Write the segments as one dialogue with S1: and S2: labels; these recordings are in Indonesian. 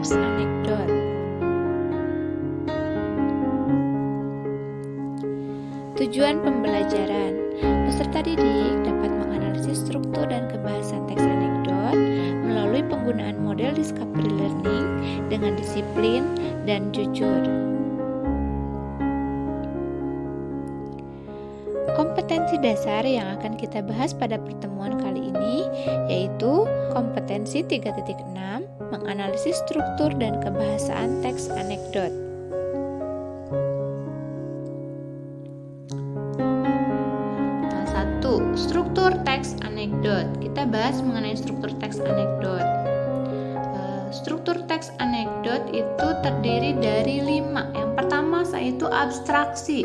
S1: teks anekdot. Tujuan pembelajaran. Peserta didik dapat menganalisis struktur dan kebahasan teks anekdot melalui penggunaan model discovery learning dengan disiplin dan jujur. Kompetensi dasar yang akan kita bahas pada pertemuan kali ini yaitu kompetensi 3.6 menganalisis struktur dan kebahasaan teks anekdot. Nah, 1. Struktur teks anekdot. Kita bahas mengenai struktur teks anekdot. Struktur teks anekdot itu terdiri dari 5. Yang pertama yaitu abstraksi,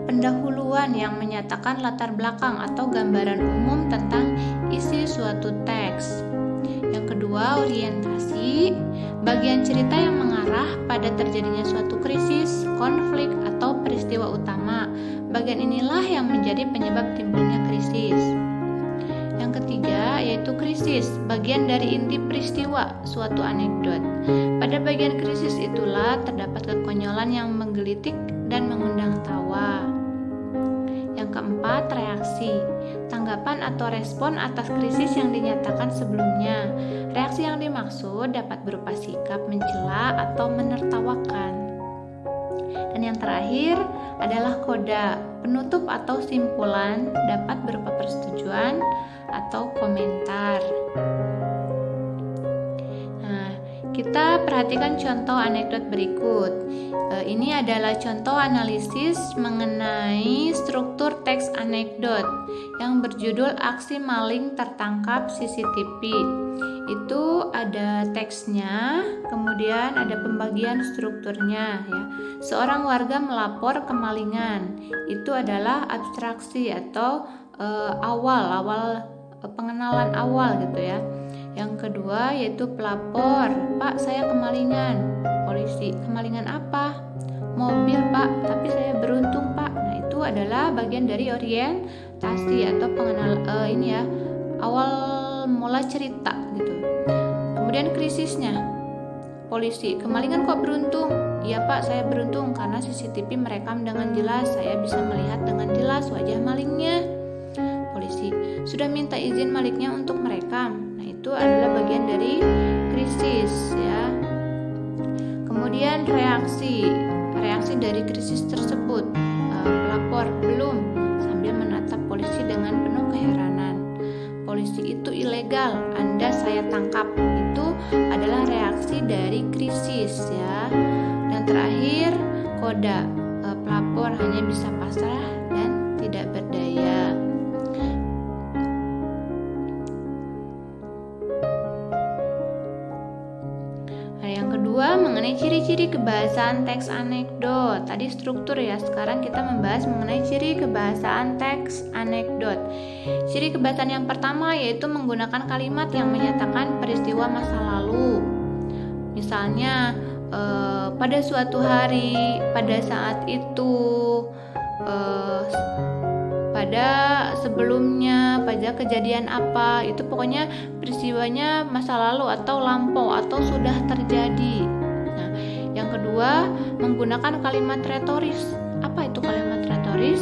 S1: pendahuluan yang menyatakan latar belakang atau gambaran umum tentang isi suatu teks. Yang kedua, orientasi, bagian cerita yang mengarah pada terjadinya suatu krisis, konflik, atau peristiwa utama. Bagian inilah yang menjadi penyebab timbulnya krisis. Yang ketiga, yaitu krisis, bagian dari inti peristiwa suatu anekdot. Pada bagian krisis itulah terdapat kekonyolan yang menggelitik dan mengundang tawa. Yang keempat, reaksi, tanggapan atau respon atas krisis yang dinyatakan sebelumnya. Reaksi yang dimaksud dapat berupa sikap mencela atau menertawakan. Dan yang terakhir adalah koda, penutup atau simpulan, dapat berupa persetujuan atau komentar. Nah, kita perhatikan contoh anekdot berikut. Ini adalah contoh analisis mengenai struktur teks anekdot yang berjudul aksi maling tertangkap CCTV. Itu ada teksnya, kemudian ada pembagian strukturnya ya. Seorang warga melapor kemalingan. Itu adalah abstraksi atau awal pengenalan awal gitu ya. Yang kedua yaitu pelapor, Pak saya kemalingan. Polisi, kemalingan apa? Mobil Pak, tapi saya beruntung Pak. Nah itu adalah bagian dari orientasi atau awal mula cerita gitu. Kemudian krisisnya, polisi, kemalingan kok beruntung? Iya Pak, saya beruntung karena CCTV merekam dengan jelas, saya bisa melihat dengan jelas wajah malingnya. Polisi, sudah minta izin maliknya untuk merekam. Nah itu adalah bagian dari krisis ya. Kemudian reaksi dari krisis tersebut. Pelapor, belum, sambil menatap polisi dengan penuh keheranan. Polisi itu ilegal, Anda saya tangkap. Itu adalah reaksi dari krisis ya. Dan terakhir koda, pelapor hanya bisa pasrah dan tidak berdaya. Mengenai ciri-ciri kebahasaan teks anekdot. Tadi struktur ya, sekarang kita membahas mengenai ciri kebahasaan teks anekdot. Ciri kebahasaan yang pertama yaitu menggunakan kalimat yang menyatakan peristiwa masa lalu. Misalnya pada suatu hari, pada saat itu, pada sebelumnya, pada kejadian apa, itu pokoknya peristiwanya masa lalu atau lampau atau sudah terjadi. Nah, yang kedua, menggunakan kalimat retoris. Apa itu kalimat retoris?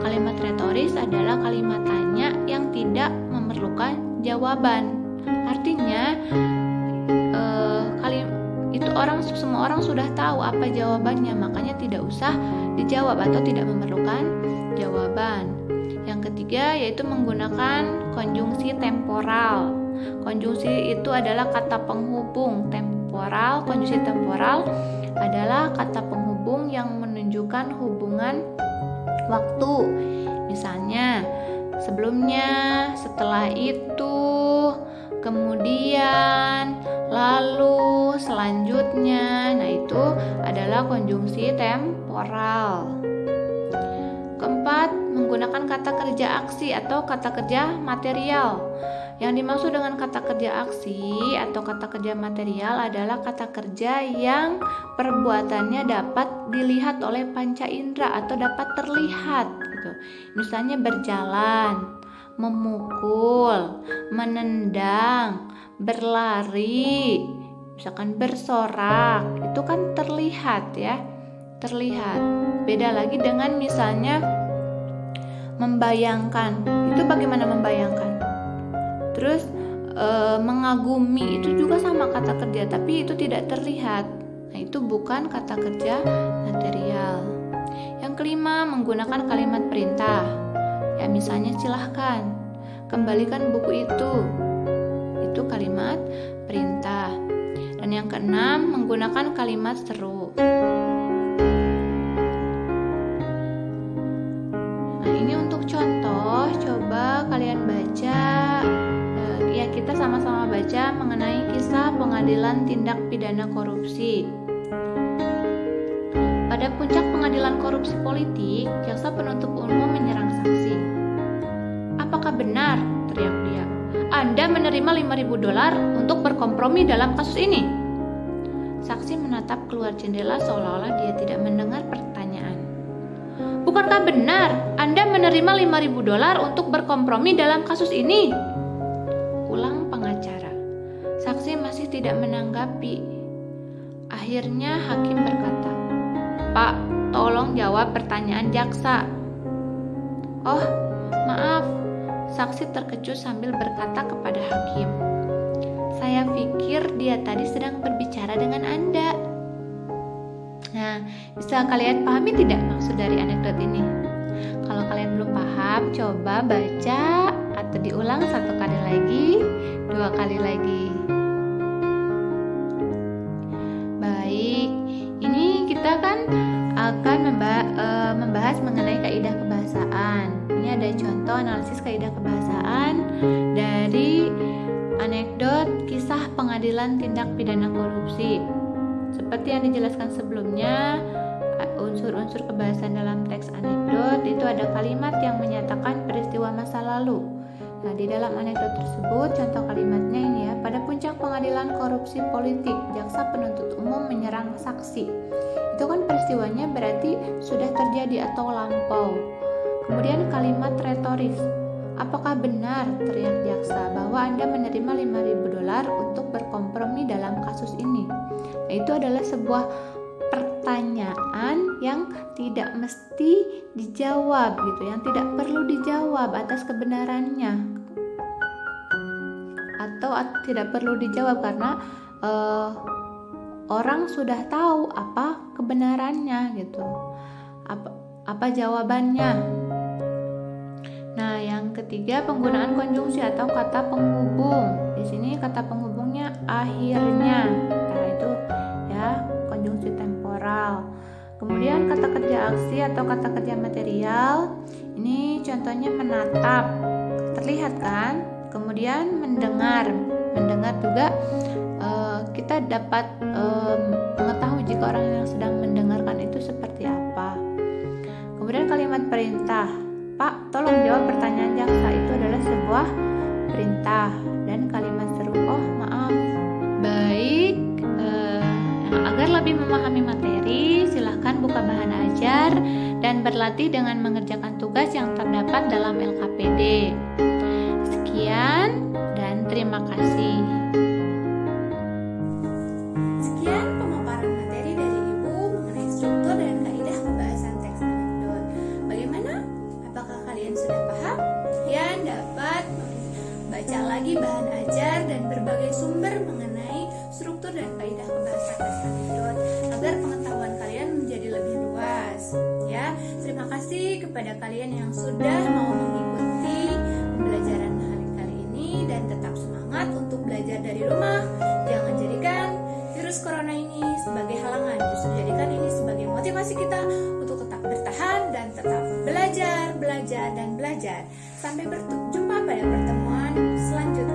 S1: Kalimat retoris adalah kalimat tanya yang tidak memerlukan jawaban. Artinya semua orang sudah tahu apa jawabannya, makanya tidak usah dijawab atau tidak memerlukan jawaban. Yang ketiga yaitu menggunakan konjungsi temporal. Konjungsi itu adalah kata penghubung temporal. Konjungsi temporal adalah kata penghubung yang menunjukkan hubungan waktu. Misalnya sebelumnya, setelah itu, kemudian, lalu, selanjutnya. Nah itu adalah konjungsi temporal. Keempat, menggunakan kata kerja aksi atau kata kerja material. Yang dimaksud dengan kata kerja aksi atau kata kerja material adalah kata kerja yang perbuatannya dapat dilihat oleh panca indera atau dapat terlihat gitu. Misalnya berjalan, memukul, menendang, berlari, Misalkan bersorak, itu kan terlihat ya, terlihat. Beda lagi dengan misalnya membayangkan, itu bagaimana membayangkan. Terus mengagumi itu juga sama kata kerja, tapi itu tidak terlihat. Nah, itu bukan kata kerja material. Yang kelima, menggunakan kalimat perintah. Ya, misalnya silahkan, kembalikan buku itu. Itu kalimat perintah. Dan yang keenam, menggunakan kalimat seru. Nah, ini untuk contoh, coba kalian baca. Ya, kita sama-sama baca mengenai kisah pengadilan tindak pidana korupsi. Pada puncak pengadilan korupsi politik, jaksa penuntut umum menyerang saksi. "Apakah benar?" teriak dia. "Anda menerima $5.000 untuk berkompromi dalam kasus ini?" Saksi menatap keluar jendela seolah-olah dia tidak mendengar pertanyaan. "Bukankah benar Anda menerima $5.000 untuk berkompromi dalam kasus ini?" Ulang pengacara. Saksi masih tidak menanggapi. Akhirnya hakim berkata, "Pak, tolong jawab pertanyaan jaksa." "Oh, maaf." Saksi terkejut sambil berkata kepada hakim, "Saya pikir dia tadi sedang berbicara dengan Anda." Nah, bisa kalian pahami tidak maksud dari anekdot ini? Kalau kalian belum paham, coba baca atau diulang 1 kali lagi, 2 kali lagi. Baik, ini kita kan akan membahas mengenai kaidah kebahasaan. Ini ada contoh analisis kaidah kebahasaan dari anekdot kisah pengadilan tindak pidana korupsi. Seperti yang dijelaskan sebelumnya, unsur-unsur kebahasaan dalam teks anekdot itu ada kalimat yang menyatakan peristiwa masa lalu. Nah, di dalam anekdot tersebut contoh kalimatnya ini ya, pada puncak pengadilan korupsi politik, jaksa penuntut umum menyerang saksi. Itu kan peristiwanya berarti sudah terjadi atau lampau. Kemudian kalimat retoris, "Apakah benar," teriak jaksa, "bahwa Anda menerima $5.000 untuk berkompromi dalam kasus ini?" Nah, itu adalah sebuah pertanyaan yang tidak mesti dijawab gitu, yang tidak perlu dijawab atas kebenarannya, atau tidak perlu dijawab karena orang sudah tahu apa kebenarannya gitu, apa jawabannya. Nah, yang ketiga, penggunaan konjungsi atau kata penghubung. Di sini kata penghubungnya akhirnya. Nah, itu ya, konjungsi temporal. Kemudian kata kerja aksi atau kata kerja material. Ini contohnya menatap, terlihat kan? Kemudian mendengar. Mendengar juga kita dapat mengetahui jika orang yang sedang mendengarkan itu seperti apa. Kemudian kalimat perintah, "Pak, tolong jawab pertanyaan jaksa." Itu adalah sebuah perintah. Dan kalimat seru, "Oh, maaf." Baik, agar lebih memahami materi, silahkan buka bahan ajar dan berlatih dengan mengerjakan tugas yang terdapat dalam LKPD. Sekian dan terima kasih.
S2: Sekian pemaparan materi dari Ibu mengenai struktur dan kaidah pembahasan teks anekdot. Bagaimana? Apakah kalian sudah paham? Kalian dapat baca lagi bahan ajar dan berbagai sumber mengenai struktur dan kaidah pembahasan teks anekdot agar pengetahuan kalian menjadi lebih luas. Ya, terima kasih kepada kalian yang sudah mau mengikuti pembelajaran hari kali ini dan tetap semangat untuk belajar dari rumah. Jangan jadikan virus corona ini sebagai halangan, justru jadikan ini sebagai motivasi kita untuk tetap bertahan dan tetap belajar dan belajar. Sampai berjumpa pada pertemuan selanjutnya.